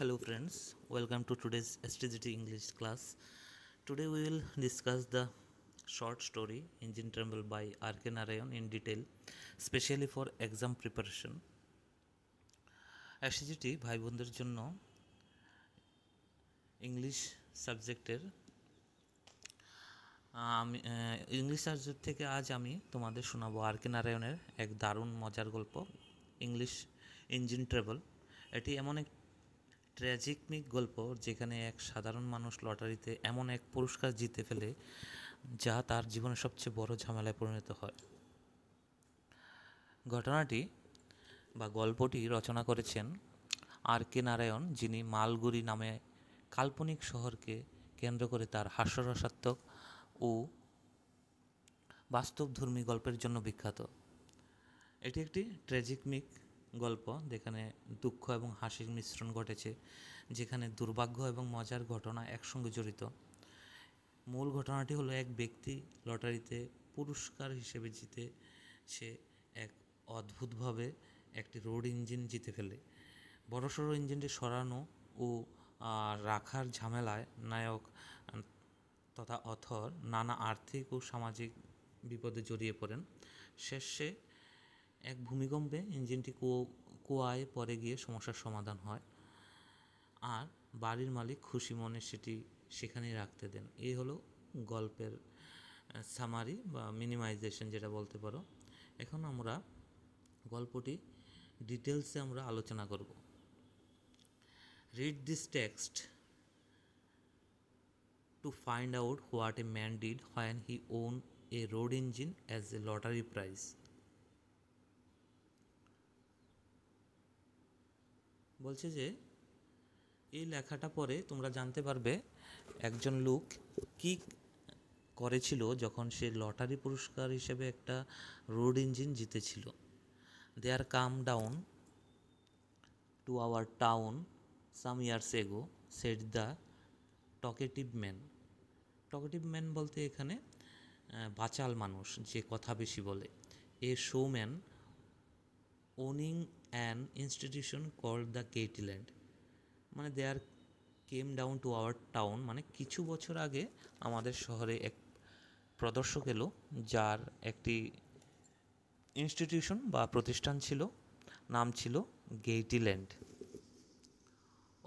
Hello friends, welcome to today's STGT English class. Today we will discuss the short story Engine Tremble by R.K. Narayan in detail, specially for exam preparation. STGT ভাই বোনদের জন্য English সাবজেক্টের English subject থেকে আজ আমি তোমাদের শোনাবো R K নারায়ণের এক দারুণ মজার গল্প ইংলিশ ইঞ্জিন ট্রেবল। এটি এমন এক ট্র্যাজিকমিক গল্প যেখানে এক সাধারণ মানুষ লটারিতে এমন এক পুরস্কার জিতে ফেলে যা তার জীবনের সবচেয়ে বড় ঝামেলায় পরিণত হয়। ঘটনাটি বা গল্পটি রচনা করেছেন আর.কে নারায়ণ, যিনি মালগুড়ি নামে কাল্পনিক শহরকে কেন্দ্র করে তার হাস্যরসাত্মক ও বাস্তবধর্মী গল্পের জন্য বিখ্যাত। এটি একটি ট্র্যাজিকমিক গল্প যেখানে দুঃখ এবং হাসির মিশ্রণ ঘটেছে, যেখানে দুর্ভাগ্য এবং মজার ঘটনা একসঙ্গে জড়িত। মূল ঘটনাটি হলো এক ব্যক্তি লটারিতে পুরস্কার হিসেবে জিতে সে এক অদ্ভুতভাবে একটি রোড ইঞ্জিন জিতে ফেলে। বড়সড় ইঞ্জিনটি সরানো ও রাখার ঝামেলায় নায়ক তথা অথর নানা আর্থিক ও সামাজিক বিপদে জড়িয়ে পড়েন। শেষে এক ভূমিকম্পে ইঞ্জিনটি কুয়ায় পড়ে গিয়ে সমস্যার সমাধান হয়, আর বাড়ির মালিক খুশি মনে সেটি সেখানেই রাখতে দেন। এই হলো গল্পের সামারি বা মিনিমাইজেশন যেটা বলতে পারো। এখন আমরা গল্পটি ডিটেলসে আমরা আলোচনা করব। Read this text to find out what a man did when he won a road engine as a lottery prize. বলছে যে এই লেখাটা পড়ে তোমরা জানতে পারবে একজন লোক কি করেছিল যখন সে লটারি পুরস্কার হিসেবে একটা রোড ইঞ্জিন জিতেছিল। There came down to our town some years ago, said the talkative man. Talkative man বলতে এখানে বাচাল মানুষ, যে কথা বেশি বলে। A showman owning an institution called the Gaietyland, মানে there came down to our town, মানে কিছু বছর আগে আমাদের শহরে এক প্রদর্শক এলো যার একটি ইনস্টিটিউশন বা প্রতিষ্ঠান ছিল, নাম ছিল Gaietyland.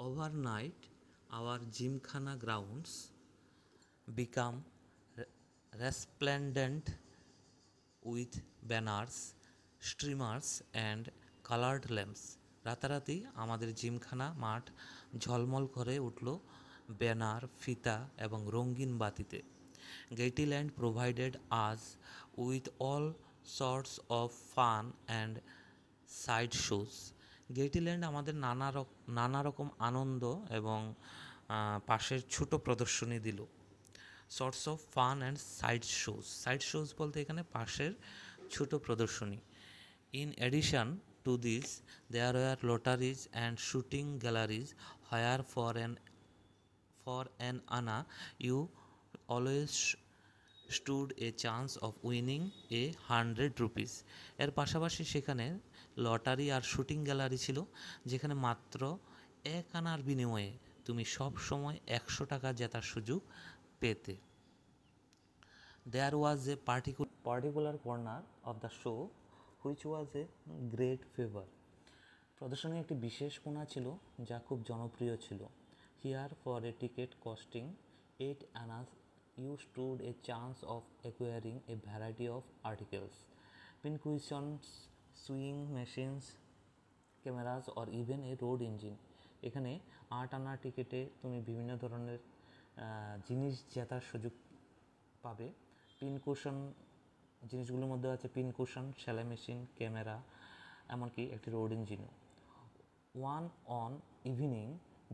Overnight our gymkhana grounds become resplendent with banners, streamers and colored lamps. রাতারাতি আমাদের জিমখানা মাঠ ঝলমল করে উঠল ব্যানার, ফিতা এবং রঙিন বাতিতে। Gaiety Land provided us with all sorts of fun and side shows. Gaiety Land আমাদের নানা রকম আনন্দ এবং পাশের ছোট প্রদর্শনী দিল। Sorts of fun and side shows বলতে এখানে পাশের ছোট প্রদর্শনী। In addition to this there were lotteries and shooting galleries where for an anna you always stood a chance of winning a 100 rupees. এর পাশাপাশি সেখানে লটারি আর শুটিং গ্যালারি ছিল, যেখানে মাত্র 1 আনার বিনিময়ে তুমি সব সময় 100 টাকা জেতার সুযোগ পেতে। There was a particular corner of the show which was a great favor. প্রদর্শনীর একটি বিশেষ কোণা ছিল যা খুব জনপ্রিয় ছিল। Here for a ticket costing 8 annas you stood a chance of acquiring a variety of articles, pincushions, sewing machines, cameras or even a road engine. এখানে 8 আনা টিকেটে তুমি বিভিন্ন ধরনের জিনিস জেতার সুযোগ পাবে। পিনকুশন জিনিসগুলোর মধ্যে আছে পিনকুশন, সেলাই মেশিন, ক্যামেরা, এমনকি একটি রোড ইঞ্জিনও। One on evening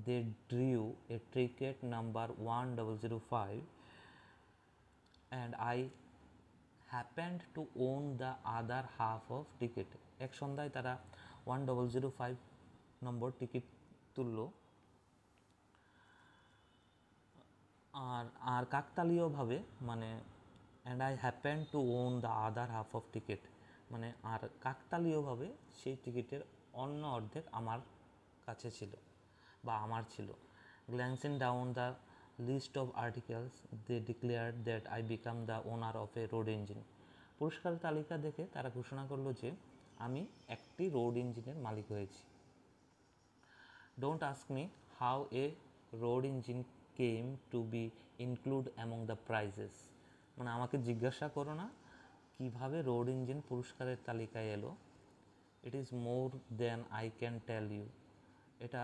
they drew a ticket number 1005 and I happened to own the other half of ticket. এক সন্ধ্যায় তারা 1005 নম্বর টিকিট তুলল, আর কাকতালীয়ভাবে, মানে and I happen to own the other half of ticket, মানে কাকতালীয়ভাবে সেই টিকিটের অন্য অর্ধেক আমার কাছে ছিল। বা আমার ছিল। Glancing down the list of articles they declared that I become the owner of a road engine. পুরস্কার তালিকা দেখে তারা ঘোষণা করলো যে আমি একটি রোড ইঞ্জিনের মালিক হয়েছি। Don't ask me how A road engine came to B include among the prices. মানে আমাকে জিজ্ঞাসা করো না কীভাবে রোড ইঞ্জিন পুরস্কারের তালিকায় এলো। It is more than I can tell you. এটা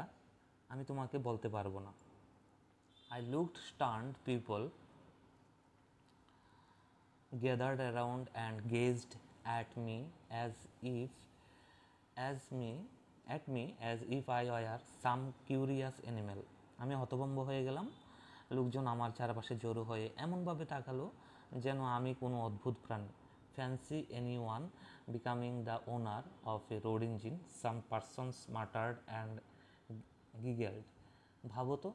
আমি তোমাকে বলতে পারবো না। I looked stunned. People gathered around and gazed at me as if I were some curious animal. আমি হতভম্ব হয়ে গেলাম। লোকজন আমার চারপাশে জড়ো হয়ে এমনভাবে তাকালো যেন আমি কোনো অদ্ভুত প্রাণী। Fancy anyone becoming the owner of a road engine. Some persons muttered and giggled. ভাবো তো,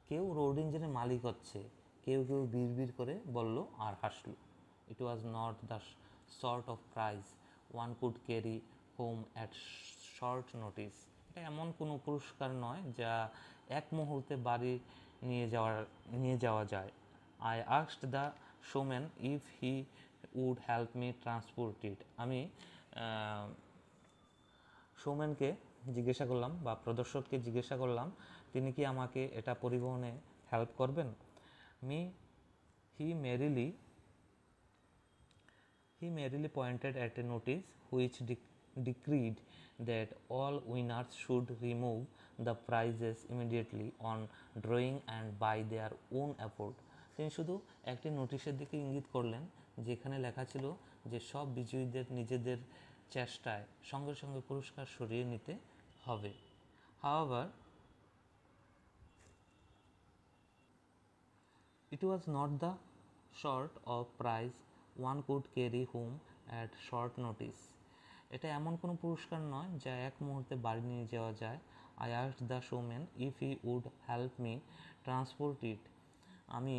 কেউ রোড ইঞ্জিনের মালিক হচ্ছে, কেউ কেউ বিড়বিড় করে বলল আর হাসল। It was not the sort of prize one could carry home at short notice. এটা এমন কোনো পুরস্কার নয় যা এক মুহূর্তে বাড়ি নিয়ে যাওয়া যায়। I asked the showman if he would help me transport it. আমি শোম্যানকে জিজ্ঞাসা করলাম বা প্রদর্শককে জিজ্ঞাসা করলাম তিনি কি আমাকে এটা পরিবহনে হেল্প করবেন। Me he merely pointed at a notice which decreed that all winners should remove the prizes immediately on drawing and by their own effort. তিনি শুধু একটি নোটিশের দিকে ইঙ্গিত করলেন যেখানে লেখা ছিল যে সব বিজয়ীদের নিজেদের চেষ্টায় সঙ্গে সঙ্গে পুরস্কার সরিয়ে নিতে হবে। However, it was not the sort of prize one could carry home at short notice. এটা এমন কোনো পুরস্কার নয় যা এক মুহূর্তে বাড়ি নিয়ে যাওয়া যায়। I asked the showman if he would help me transport it. আমি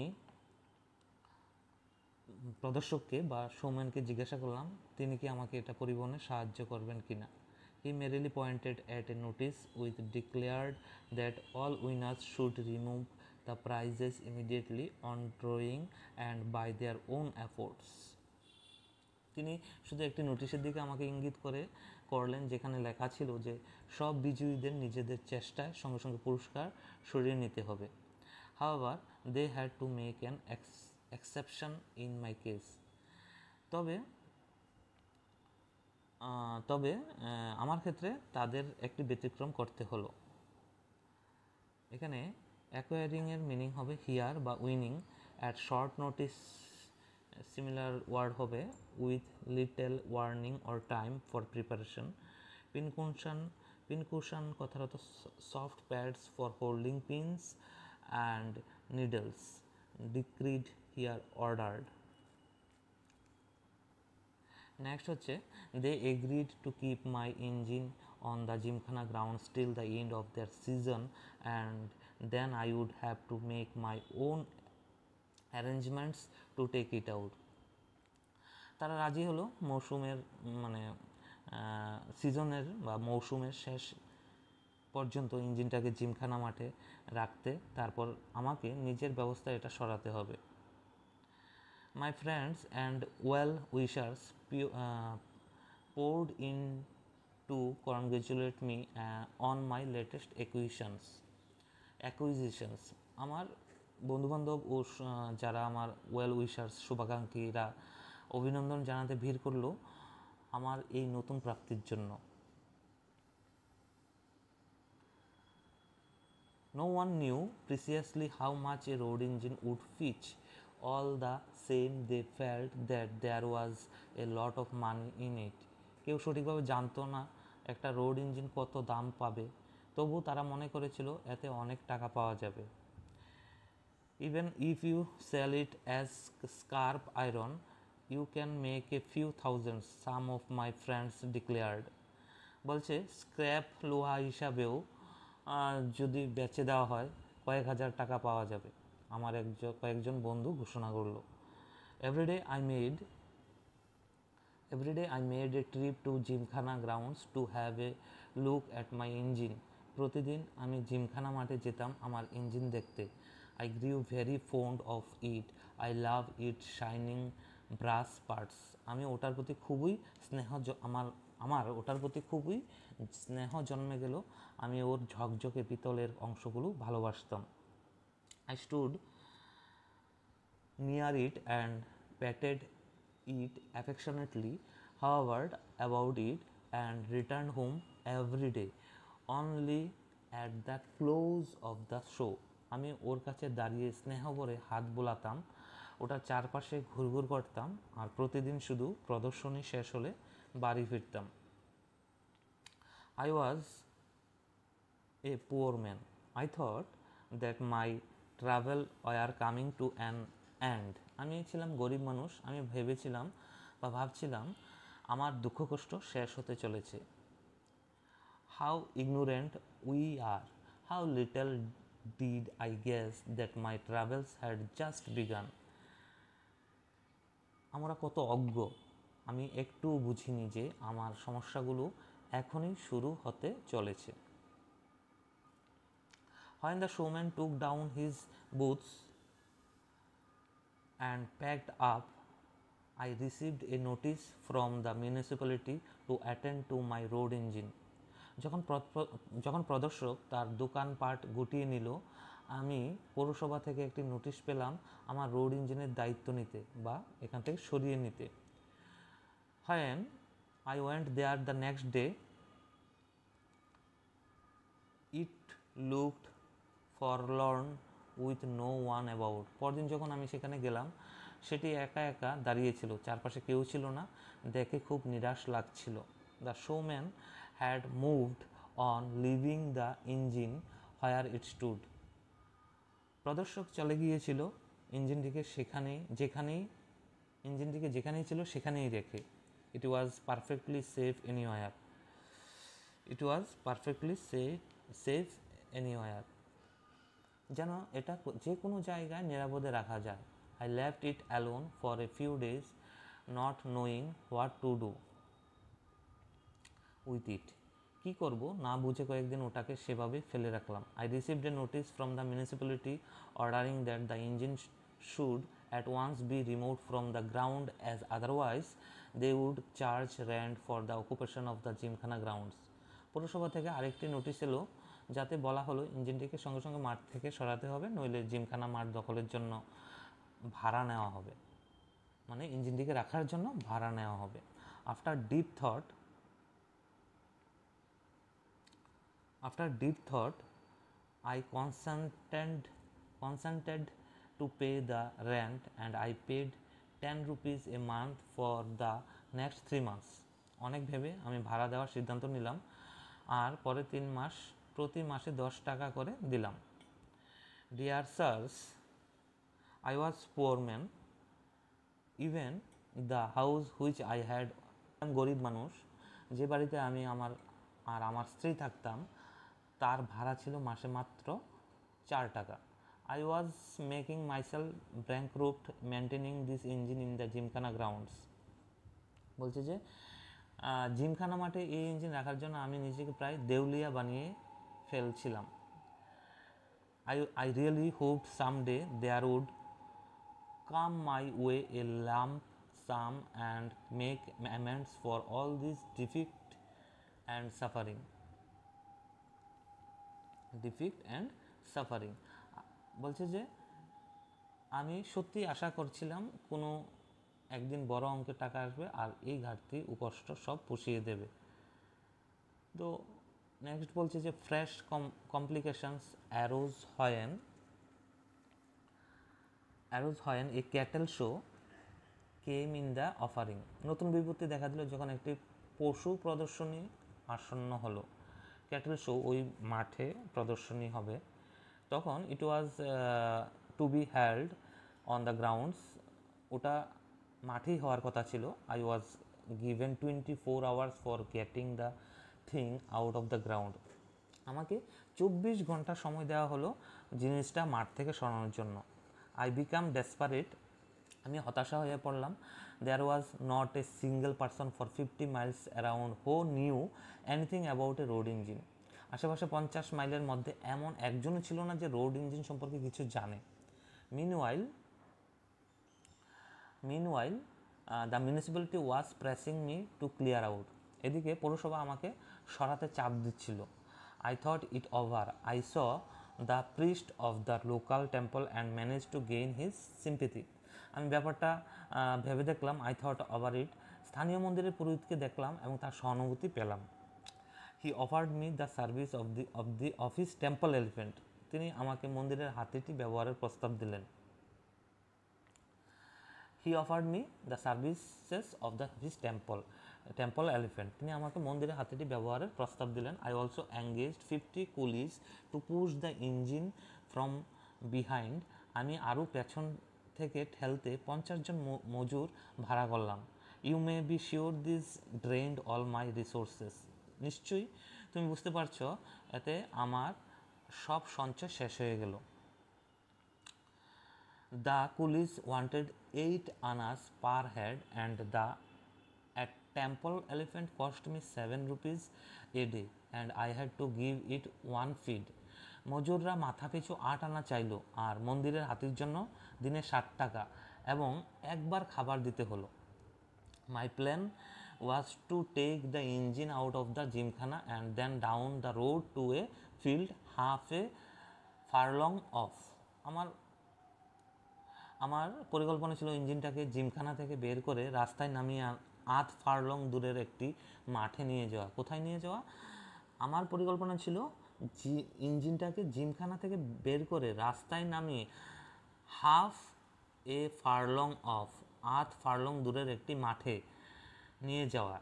প্রদর্শককে বা শোম্যানকে জিজ্ঞাসা করলাম তিনি কি আমাকে এটা পরিবহনে সাহায্য করবেন কিনা। He merely pointed at a notice which declared that all winners should remove the prizes immediately on drawing and by their own efforts. তিনি শুধু একটি নোটিশের দিকে আমাকে ইঙ্গিত করলেন যেখানে লেখা ছিল যে সব বিজয়ীদের নিজেদের চেষ্টায় সঙ্গে সঙ্গে পুরস্কার সরিয়ে নিতে হবে। However, they had to make an exception in my case. তবে আমার ক্ষেত্রে তাদের একটি ব্যতিক্রম করতে হলো। এখানে অ্যাকোয়ারিংয়ের মিনিং হবে হিয়ার বা winning. At short notice similar word হবে with little warning or time for preparation. Pincushion কথার অর্থ soft pads for holding pins and needles. Decreed here ordered. Next হচ্ছে they agreed to keep my engine on the Gymkhana grounds till the end of their season and then I would have to make my own arrangements to take it out. তারা রাজি হলো মৌসুমের সিজনের বা মৌসুমের শেষ পর্যন্ত ইঞ্জিনটাকে জিমখানা মাঠে রাখতে, তারপর আমাকে নিজের ব্যবস্থায় এটা সরাতে হবে। My friends and well-wishers poured in to congratulate me on my latest acquisitions. আমার বন্ধুবান্ধব ও যারা আমার ওয়েল উইশার্স শুভাকাঙ্ক্ষীরা অভিনন্দন জানাতে ভিড় করলো আমার এই নতুন প্রাপ্তির জন্য। No one knew precisely how much a road engine would fetch. All the same, they felt that there was a lot of money in it. কেউ সঠিকভাবে জানতো না একটা রোড ইঞ্জিন কত দাম পাবে, তবু তারা মনে করেছিল এতে অনেক টাকা পাওয়া যাবে। Even if you sell it as scrap iron, you can make a few thousands, some of my friends declared. বলছে স্ক্র্যাপ লোহা হিসাবেও যদি বেচে দেওয়া হয় কয়েক হাজার টাকা পাওয়া যাবে, আমার কয়েকজন বন্ধু ঘোষণা করলো। Everyday I made a trip to Gymkhana grounds to have a look at my engine প্রতিদিন আমি জিমখানা মাঠে যেতাম আমার ইঞ্জিন দেখতে। I grew very fond of it. I love it shining brass parts. আমি ওটার প্রতি খুবই আমার ওটার প্রতি খুবই স্নেহ জন্মে গেল। আমি ওর ঝকঝকে পিতলের অংশগুলো ভালোবাসতাম। I stood near it and patted it affectionately, hovered about it, and returned home every day. Only at the close of the show, আমি ওর কাছে দাঁড়িয়ে স্নেহ করে হাত বোলাতাম, ওটার চারপাশে ঘুরঘুর করতাম, আর প্রতিদিন শুধু প্রদর্শনী শেষ হলে বাড়ি ফিরতাম। I was a poor man. I thought that my travel were coming to an end. আমি ছিলাম গরিব মানুষ, আমি ভেবেছিলাম বা ভাবছিলাম আমার দুঃখ কষ্ট শেষ হতে চলেছে। How ignorant we are! How little did I guess that my travels had just begun! আমরা কত অজ্ঞ! আমি একটুও বুঝিনি যে আমার সমস্যাগুলো এখনই শুরু হতে চলেছে। When the showman took down his boots and packed up, I received a notice from the municipality to attend to my road engine. যখন প্রদর্শক তার দোকানপাট গুটিয়ে নিল, আমি পৌরসভা থেকে একটি নোটিশ পেলাম আমার রোড ইঞ্জিনের দায়িত্ব নিতে বা এখান থেকে সরিয়ে নিতে। When I went there the next day, it looked forlorn with no one about. পরদিন যখন আমি সেখানে গেলাম, সেটি একা একা দাঁড়িয়েছিল, চারপাশে কেউ ছিল না, দেখে খুব নিরাশ লাগছিল। The showman had moved on, leaving the engine where it stood. প্রদর্শক চলে গিয়েছিল ইঞ্জিনটিকে যেখানেই ছিল সেখানেই রেখে। It was perfectly safe anywhere. It was perfectly safe anywhere. যেন এটা যে কোনো জায়গায় নিরাপদে রাখা যায়। I left it alone for a few days, not knowing what to do with it. কী করব না বুঝে কয়েকদিন ওটাকে সেভাবে ফেলে রাখলাম। I received a notice from the municipality ordering that the engine should at once be removed from the ground, as otherwise they would charge rent for the occupation of the gymkhana grounds. পৌরসভা থেকে আরেকটি notice এলো, যাতে বলা হলো ইঞ্জিনটিকে সঙ্গে সঙ্গে মাঠ থেকে সরাতে হবে, নইলে জিমখানা মাঠ দখলের জন্য ভাড়া নেওয়া হবে, মানে ইঞ্জিনটিকে রাখার জন্য ভাড়া নেওয়া হবে। After deep thought, I consented to pay the rent, and I paid 10 rupees a month for the next 3 months. অনেক ভেবে আমি ভাড়া দেওয়ার সিদ্ধান্ত নিলাম, আর পরে 3 মাস প্রতি মাসে 10 টাকা করে দিলাম। Dear sirs, I was poor man. Even the house which I had, গরিব মানুষ, যে বাড়িতে আমি আমার স্ত্রী থাকতাম তার ভাড়া ছিল মাসে মাত্র 4 টাকা। I was making myself bankrupt maintaining this engine in the gymkhana grounds. বলছে যে জিমখানা মাঠে এই ইঞ্জিন রাখার জন্য আমি নিজেকে প্রায় দেউলিয়া বানিয়ে ফেলছিলাম। I really hoped someday there would come my way a lump sum and make amends for all this defeat and suffering. বলছে যে আমি সত্যি আশা করছিলাম কোনো একদিন বড় অঙ্কের টাকা আসবে আর এই ঘাটতি ও কষ্ট সব পুষিয়ে দেবে। তো নেক্সট বলছে যে fresh complications arose when a cattle show came in the অফারিং। নতুন বিপত্তি দেখা দিল যখন একটি পশু প্রদর্শনী আসন্ন হলো। ক্যাটেল শো ওই মাঠে প্রদর্শনী হবে, তখন it was to be held on the grounds, ওটা মাঠেই হওয়ার কথা ছিল। I was given 24 hours for getting the thing out of the ground. আমাকে 24 ঘন্টা সময় দেওয়া হলো জিনিসটা মাঠ থেকে সরানোর জন্য। আই বিকাম ডেসপারেট, আমি হতাশা হয়ে পড়লাম। There was not a single person for 50 miles around who knew anything about a road engine. আশেপাশে 50 মাইলের মধ্যে এমন একজনও ছিল না যে রোড ইঞ্জিন সম্পর্কে কিছু জানে। Meanwhile meanwhile the municipality was pressing me to clear out. এদিকে পৌরসভা আমাকে সরাতে চাপ দিচ্ছিল। I thought it over. I saw the priest of the local temple and managed to gain his sympathy. আমি ব্যাপারটা ভেবে দেখলাম। I thought over it. স্থানীয় মন্দিরের পুরোহিতকে দেখলাম এবং তার সহানুভূতি পেলাম। He offered me the service of his temple elephant. তিনি আমাকে মন্দিরের হাতিটি ব্যবহারের প্রস্তাব দিলেন। হি offered me the services of his temple elephant. তিনি আমাকে মন্দিরের হাতিটি ব্যবহারের প্রস্তাব দিলেন। I also engaged 50 Coolidge two push the engine from behind. আমি আরও পেছন থেকে ঠেলতে 50 জন মজুর ভাড়া করলাম। You may be sure this drained all my resources. নিশ্চয়ই তুমি বুঝতে পারছো এতে আমার সব সঞ্চয় শেষ হয়ে গেল। The coolies wanted 8 annas per head and the temple elephant cost me 7 rupees a day and I had to give it one feed. মজুররা মাথা পিছু 8 আনা চাইল আর মন্দিরের হাতির জন্য দিনে 60 টাকা এবং একবার খাবার দিতে হলো। My plan was to take the engine out of the gymkhana and then down the road to a field half a furlong off. আমার পরিকল্পনা ছিল ইঞ্জিনটাকে জিমখানা থেকে বের করে রাস্তায় নামিয়ে 8 ফারলং দূরের একটি মাঠে নিয়ে যাওয়া। কোথায় নিয়ে যাওয়া? আমার পরিকল্পনা ছিল ইঞ্জিনটাকে জিমখানা থেকে বের করে রাস্তায় নামিয়ে half a furlong off 8 furlong দূরের একটি মাঠে নিয়ে যাওয়া।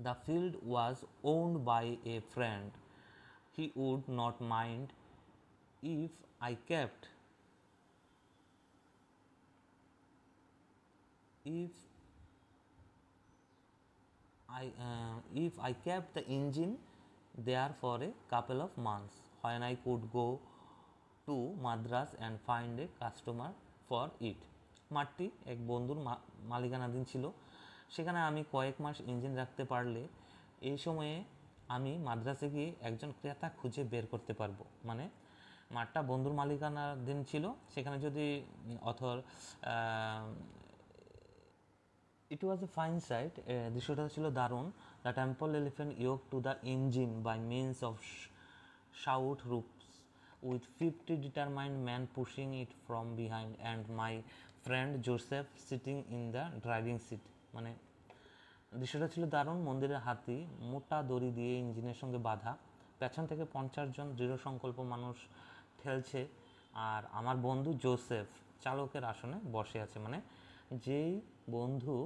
The field was owned by a friend. He would not mind if I kept if I kept the engine there for a couple of months when I could go to Madras and find a customer for it. মাঠটি এক বন্ধুর মালিকানাধীন ছিল। সেখানে আমি কয়েক মাস engine রাখতে পারলে এই সময়ে আমি মাদ্রাসে গিয়ে একজন ক্রেতা খুঁজে বের করতে পারবো। মানে মাঠটা বন্ধুর মালিকানাধীন ছিল, সেখানে যদি It was a fine sight. দৃশ্যটা ছিল দারুণ। The temple elephant yoked to the engine by means of shout ropes with 50 determined men pushing it from behind and my friend Joseph sitting in the driving seat. মানে দৃশ্যটা ছিল দারুণ। মন্দিরের হাতি মোটা দড়ি দিয়ে ইঞ্জিনের সঙ্গে বাঁধা, পেছন থেকে 50 জন দৃঢ় সংকল্প মানুষ ঠেলছে আর আমার বন্ধু জোসেফ চালকের আসনে বসে আছে। মানে যেই বন্ধু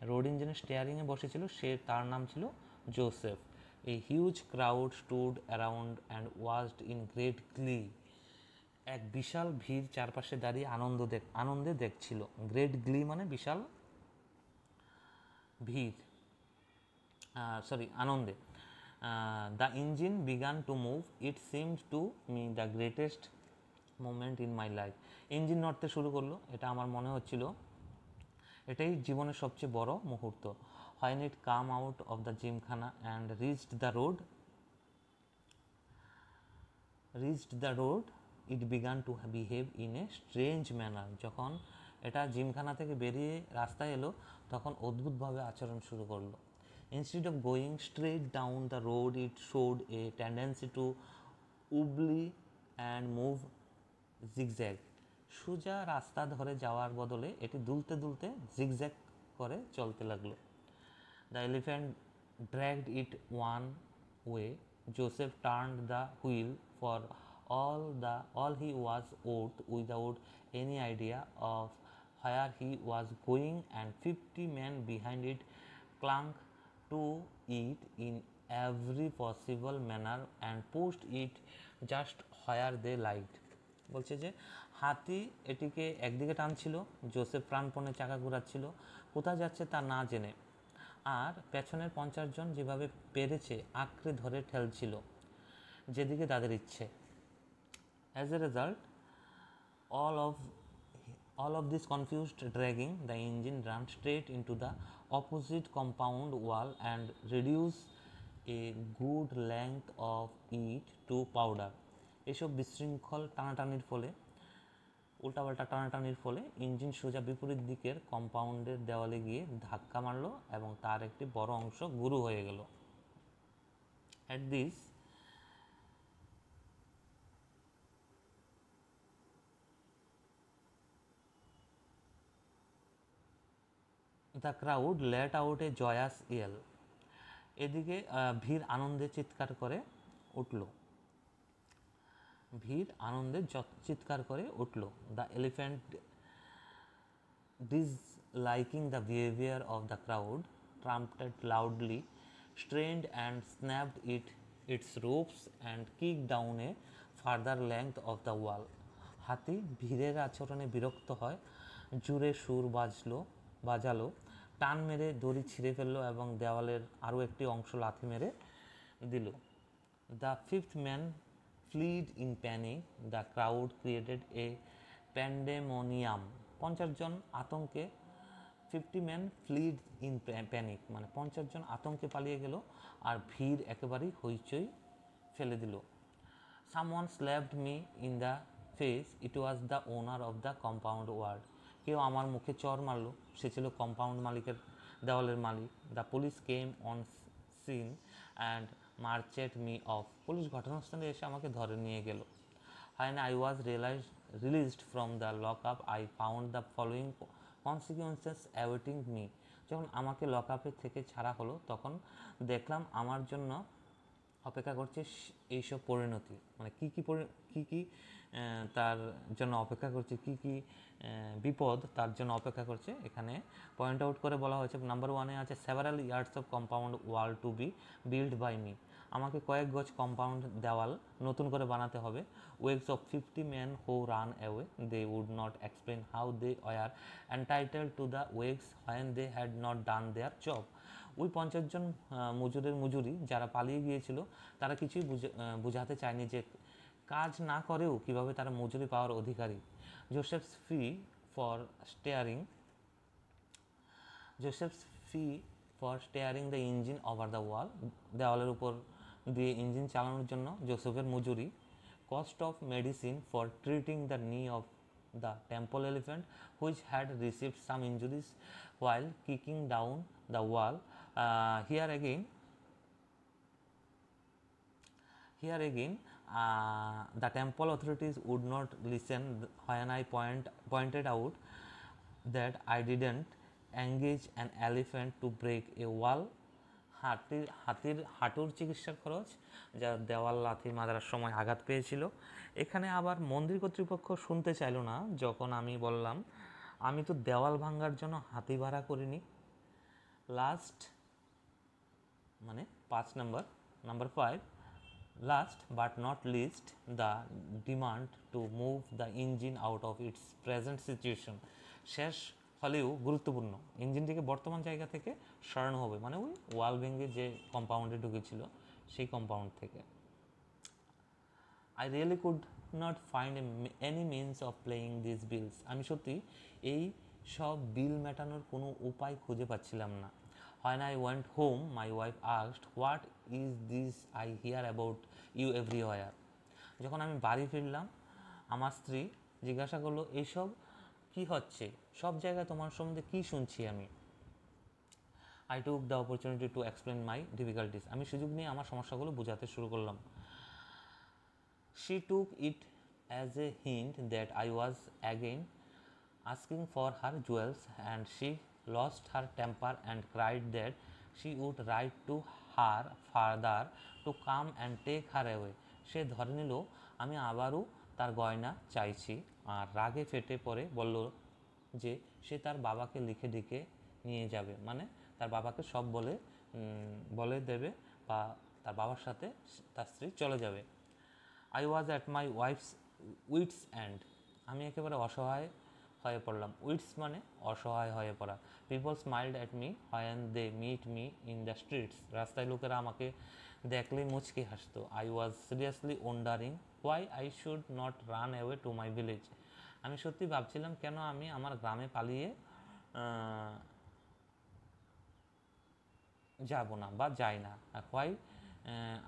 রোড ইঞ্জিনের স্টিয়ারিংয়ে বসেছিল তার নাম ছিল Joseph. A huge crowd stood around and watched in great গ্লি। এক বিশাল ভিড় চারপাশে দাঁড়িয়ে আনন্দে দেখছিল। গ্রেট গ্লি মানে বিশাল ভিড়, আনন্দে। The engine began to move. It seemed to me the greatest moment in my life. Engine নড়তে শুরু করলো। এটা আমার মনে হচ্ছিল এটাই জীবনের সবচেয়ে বড় মুহূর্ত। When it came out of the gymkhana and reached the road, it began to behave in a strange manner. যখন এটা জিমখানা থেকে বেরিয়ে রাস্তায় এলো তখন অদ্ভুতভাবে আচরণ শুরু করলো। Instead of going straight down the road, it showed a tendency to wobbly and move zigzag. সোজা রাস্তা ধরে যাওয়ার বদলে এটি দুলতে দুলতে জিগজ্যাগ করে চলতে লাগলো। The elephant dragged it one way. Joseph turned the wheel for all he was worth without any idea of where he was going, and 50 men behind it clung to it in every possible manner and pushed it just where they liked. বলছে যে হাতি এটিকে একদিকে টানছিল, Joseph প্রাণপণে চাকা ঘোরাচ্ছিল কোথায় যাচ্ছে তা না জেনে, আর পেছনের 50 জন যেভাবে পেরেছে আঁকড়ে ধরে ঠেলছিল যেদিকে তাদের ইচ্ছে। As a result All of this confused dragging, the engine ran straight into the opposite compound wall and reduced a good length of it to powder. এসব বিশৃঙ্খল টানাটানির ফলে উল্টাপাল্টা টানাটানির ফলে ইঞ্জিন সোজা বিপরীত দিকের কম্পাউন্ডের দেওয়ালে গিয়ে ধাক্কা মারল এবং তার একটি বড় অংশ গুঁড়ো হয়ে গেল। At this, the crowd let out a joyous yell. এদিকে ভিড় আনন্দে চিৎকার করে উঠল। চিৎকার করে উঠল। The elephant, disliking the behavior of the crowd, trumpeted loudly, strained and snapped its ropes and kicked down a further length of the wall. হাতি ভিড়ের আচরণে বিরক্ত হয়, জোরে সুর বাজালো, টান মেরে দড়ি ছিঁড়ে ফেললো এবং দেওয়ালের আরও একটি অংশ লাথি মেরে দিল। The fifth man fled in panic. The crowd created a pandemonium. 50 জন আতঙ্কে 50 men fled in panic মানে 50 জন আতঙ্কে পালিয়ে গেল আর ভিড় একেবারেই হইচই ফেলে দিল। Someone slapped me in the face. It was the owner of the compound wall. কেউ আমার মুখে চর মারল, সে ছিল কম্পাউন্ড মালিকের দেওয়ালের মালিক। The police came on scene and marched me off. Police ঘটনাস্থলে এসে আমাকে ধরে নিয়ে গেল। When I was released from the lockup, I found the following consequences awaiting me. যখন আমাকে লকআপে থেকে ছাড়া হলো তখন দেখলাম আমার জন্য অপেক্ষা করছে এইসব পরিণতি, মানে কী কী তার জন্য অপেক্ষা করছে, কী কী বিপদ তার জন্য অপেক্ষা করছে এখানে পয়েন্ট আউট করে বলা হয়েছে। নাম্বার 1-এ আছে several yards of compound wall to be built by me. আমাকে কয়েক গজ কম্পাউন্ড দেওয়াল নতুন করে বানাতে হবে। Wages of 50 men who ran away, they would not explain how they were entitled to the wages when they had not done their job. ওই 50 জন মজুরের মজুরি যারা পালিয়ে গিয়েছিল তারা কিছুই বুঝাতে চায়নি যে কাজ না করেও কিভাবে তারা মজুরি পাওয়ার অধিকারী। Joseph's fee for steering the engine over the wall. দেওয়ালের উপর দিয়ে ইঞ্জিন চালানোর জন্য জোসেফের মজুরি। Cost of medicine for treating the knee of the temple elephant, which had received some injuries while kicking down the wall. Here again, the temple authorities would not listen when I pointed out that I didn't engage an elephant to break a wall. হাতির হাঁটুর চিকিৎসার খরচ, যা দেওয়াল লাথি মারার সময় আঘাত পেয়েছিল। এখানে আবার মন্দির কর্তৃপক্ষ শুনতে চাইল না যখন আমি বললাম আমি তো দেওয়াল ভাঙার জন্য হাতি ভাড়া করিনি। লাস্ট মানে 5 number 5, last but not list, the demand to move the engine out of its present situation. শেষ হলেও গুরুত্বপূর্ণ, ইঞ্জিনটিকে বর্তমান জায়গা থেকে সরানো হবে, মানে ওই ওয়াল ভেঙে যে কম্পাউন্ডে ঢুকেছিল সেই কম্পাউন্ড থেকে। I really could not find any means of প্লেয়িং দিস বিলস। আমি সত্যি এই সব বিল মেটানোর কোনো উপায় খুঁজে পাচ্ছিলাম না। When I went home, my wife asked, "What is this I hear about you everywhere?" যখন আমি বাড়ি ফিরলাম আমার স্ত্রী জিজ্ঞাসা করলো, এইসব কি হচ্ছে, সব জায়গায় তোমার সম্বন্ধে কী শুনছি আমি। I took the opportunity to explain my difficulties. আমি সুযোগ নিয়ে আমার সমস্যাগুলো বোঝাতে শুরু করলাম। She took it as a hint that I was again asking for her jewels, and she lost her temper and cried that she would write to her father to come and take her away. সে ধরে নিল আমি আবারও তার গয়না চাইছি আর রাগে ফেটে পড়ে বলল যে সে তার বাবাকে লিখে ডেকে নিয়ে যাবে, মানে তার বাবাকে সব বলে দেবে বা তার বাবার সাথে তার স্ত্রী চলে যাবে। I was at my wit's end. আমি একেবারে অসহায় হয়ে পড়লাম। উইটস মানে অসহায় হয়ে পড়া। People smiled at me when they meet me in the streets. রাস্তায় লোকেরা আমাকে দেখলেই মুচকি হাসতো। I was seriously wondering why I should not run away to my village. আমি সত্যি ভাবছিলাম কেন আমি আমার গ্রামে পালিয়ে যাব না বা যাই না, why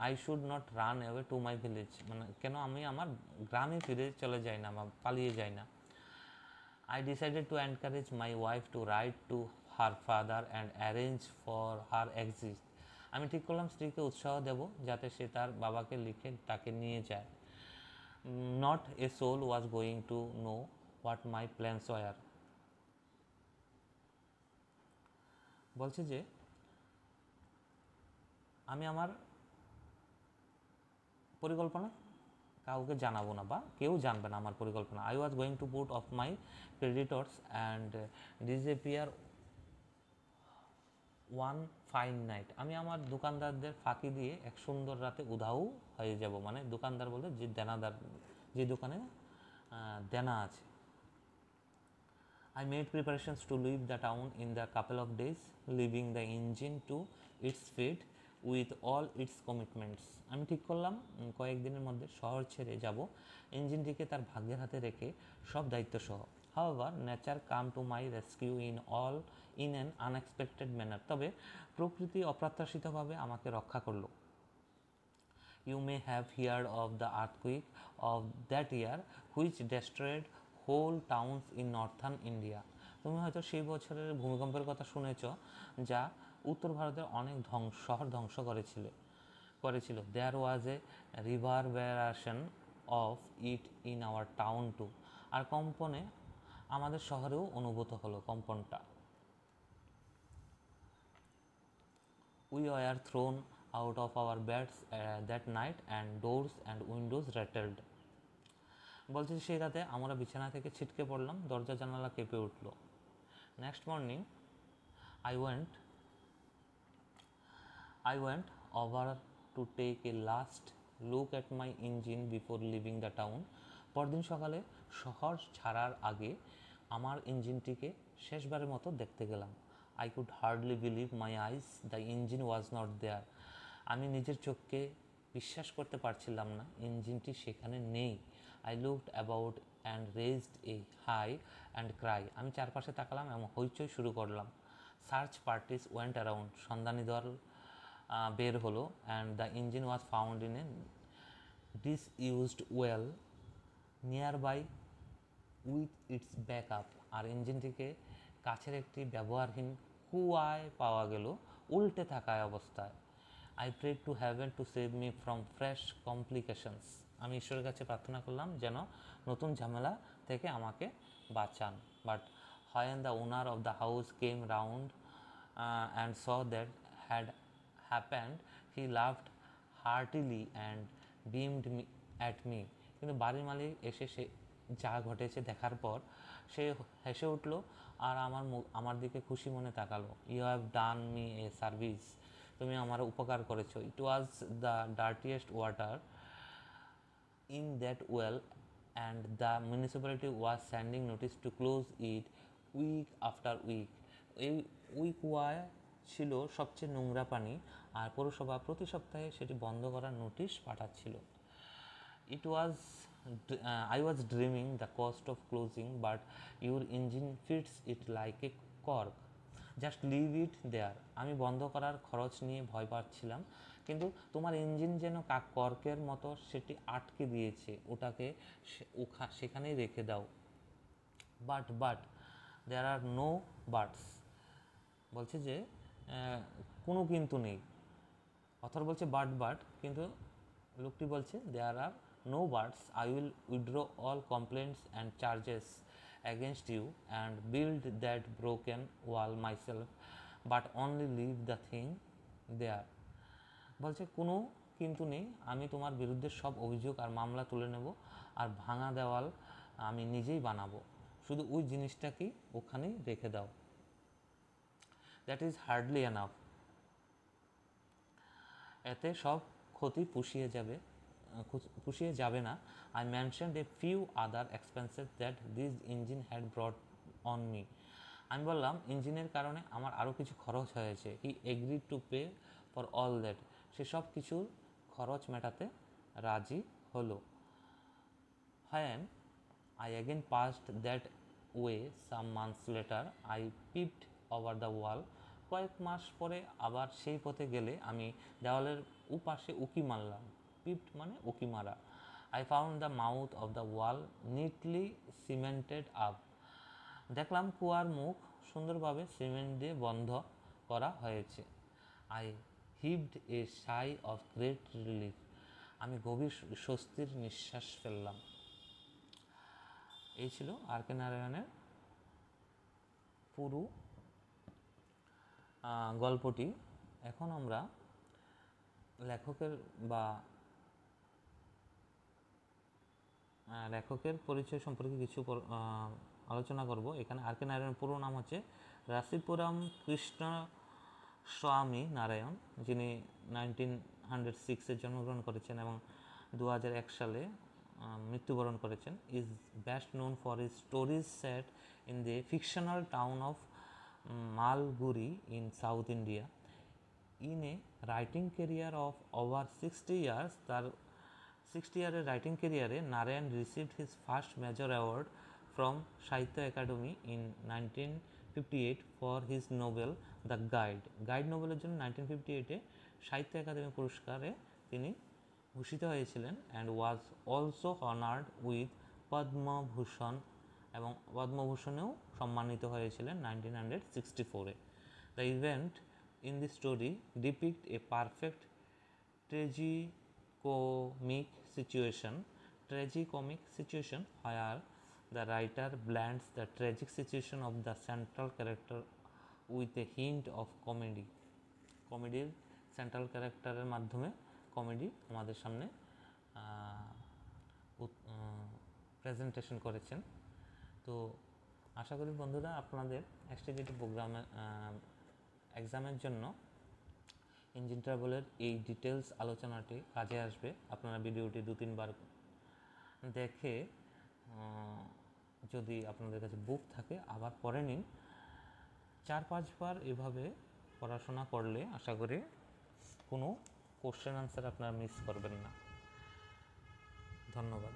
I should not run away to my village, মানে কেন আমি আমার গ্রামে ফিরে চলে যাই না বা পালিয়ে যাই না। I decided to encourage my wife to write to her father and arrange for her exit. আমি ঠিক করলাম স্ত্রীকে উৎসাহ দেব যাতে সে তার বাবাকে লিখে তাকে নিয়ে যায়। Not a soul was going to know what my plans were. বলছে যে আমি আমার পরিকল্পনা কাউকে জানাবো না বা কেউ জানবে না আমার পরিকল্পনা। I was going to put of my creditors and disappear one fine night. আমি আমার দোকানদারদের ফাঁকি দিয়ে এক সুন্দর রাতে উধাও হয়ে যাব, মানে দোকানদার বলতে যে দেনাদার, যে দোকানে দেনা আছে। I made preparations to leave the town in the couple of days, leaving the engine to its fate with all its commitments. আমি ঠিক করলাম কয়েকদিনের মধ্যে শহর ছেড়ে যাব, ইঞ্জিনটিকে তার ভাগ্যের হাতে রেখে সব দায়িত্ব সহ। However, nature came to my rescue in an unexpected manner. তবে প্রকৃতি অপ্রত্যাশিতভাবে আমাকে রক্ষা করলো। You may have heard of the earthquake of that year which destroyed whole towns in northern India. তুমি হয়তো সেই বছরের ভূমিকম্পের কথা শুনেছ যা উত্তর ভারতের অনেক শহর ধ্বংস করেছিল। There was a reverberation of it in our town too. আর কম্পনে আমাদের শহরেও অনুভূত হলো কম্পনটা। We were thrown out of our beds that night and doors and windows rattled. বলছে সেই রাতে আমরা বিছানা থেকে ছিটকে পড়লাম, দরজা জানালা কেঁপে উঠল। Next morning I went over to take a last look at my engine before leaving the town. পরদিন সকালে শহর ছাড়ার আগে আমার ইঞ্জিনটিকে শেষবারের মতো দেখতে গেলাম। I could hardly believe my eyes, the engine was not there. আমি নিজের চোখকে বিশ্বাস করতে পারছিলাম না, ইঞ্জিনটি সেখানে নেই। I looked about and raised a high and cry. আমি চারপাশে তাকালাম এবং হইচই শুরু করলাম। সার্চ পার্টিস ওয়েন্ট অ্যারাউন্ড, সন্ধানী দল বের হলো। And the engine was found in a disused well near by with its backup. আর ইঞ্জিনটিকে কাছের একটি ব্যবহারহীন কুয়ায় পাওয়া গেল, উল্টে থাকায় অবস্থায়। I prayed to heaven to save me from fresh complications. আমি ঈশ্বরের কাছে প্রার্থনা করলাম যেন নতুন ঝামেলা থেকে আমাকে বাঁচান। But when the owner of the house came round and saw that had happened, he laughed heartily and beamed at me. কিন্তু বাড়ির মালিক এসে সে যা ঘটেছে দেখার পর সে হেসে উঠল আর আমার দিকে খুশি মনে তাকালো। You have done me a service, তুমি আমার উপকার করেছো। It was the dirtiest water in that well and the municipality was sending notice to close it week after week. ওই কুয়ায় ছিল সবচেয়ে নোংরা পানি আর পৌরসভা প্রতি সপ্তাহে সেটি বন্ধ করার notice পাঠাচ্ছিল। I was dreaming the cost of closing, but your engine fits it like a cork. Just leave it there. আমি বন্ধ করার খরচ নিয়ে ভয় পাচ্ছিলাম, কিন্তু তোমার ইঞ্জিন যেন কর্কের মতো সেটি আটকে দিয়েছে, ওটাকে সেখানেই রেখে দাও। But there are no বাটস। বলছে যে কোনো কিন্তু নেই। অথর বলছে বাট, কিন্তু লোকটি বলছে there are no buts. I will withdraw all complaints and charges against you and build that broken wall myself, but only leave the thing there. বলছে কোনো কিন্তু নেই, আমি তোমার বিরুদ্ধে সব অভিযোগ আর মামলা তুলে নেব আর ভাঙা দেওয়াল আমি নিজেই বানাবো, শুধু ওই জিনিসটাকেই ওখানেই রেখে দাও। That is hardly enough. এতে সব ক্ষতি পুষিয়ে যাবে না। I mentioned a few other expenses that this engine had brought on me. আমি বললাম ইঞ্জিনের কারণে আমার আরও কিছু খরচ হয়েছে। He agreed to pay for all that. সে সব কিছুর খরচ মেটাতে রাজি হলো। When I again passed that way some months later. I peeped over the wall. কয়েক মাস পরে আবার সেই পথে গেলে আমি দেওয়ালের উপাশে উকি মারলাম। পিপড মানে উকি মারা। I found the mouth of the wall neatly cemented up. দেখলাম কুয়ার মুখ সুন্দরভাবে সিমেন্ট দিয়ে বন্ধ করা হয়েছে। I heaved a sigh of great relief. আমি গভীর স্বস্তির নিঃশ্বাস ফেললাম। এই ছিল আর কে নারায়ণের পুরো গল্পটি। এখন আমরা লেখকের পরিচয় সম্পর্কে কিছু আলোচনা করব। এখানে আর কে নারায়ণের পুরো নাম হচ্ছে রাসিপুরম কৃষ্ণ স্বামী নারায়ণ, যিনি 1906-এ জন্মগ্রহণ করেছেন এবং 2001 সালে মৃত্যুবরণ করেছেন। Is best known for his stories set in the fictional town of Malgudi in South India. In a writing career of over 60 years, তার 60 ইয়ারের রাইটিং ক্যারিয়ারে Narayan received his first major award from Sahitya Akademi in 1958 for his novel the Guide. Guide নোবেলের জন্য 1958-এ সাহিত্য একাডেমি পুরস্কারে তিনি ভূষিত হয়েছিলেন। And was also honoured with Padma Bhushan, এবং পদ্মভূষণেও সম্মানিত হয়েছিলেন 1964-এ। The event in the story depict a perfect tragicomic situation where the writer blends the tragic situation of the central character with a hint of comedy. কমেডির central ক্যারেক্টারের মাধ্যমে comedy আমাদের সামনে presentation করেছেন। তো আশা করি বন্ধুরা আপনাদের এক্সটিজিটি প্রোগ্রামে এক্সামের জন্য ইঞ্জিন ট্রাভেলের এই ডিটেলস আলোচনাটি কাজে আসবে। আপনারা ভিডিওটি 2-3 বার দেখে যদি আপনাদের কাছে বুক থাকে আবার পড়ে নিন। 4-5 বার এভাবে পড়াশোনা করলে আশা করি কোনো কোশ্চেন আনসার আপনারা মিস করবেন না। ধন্যবাদ।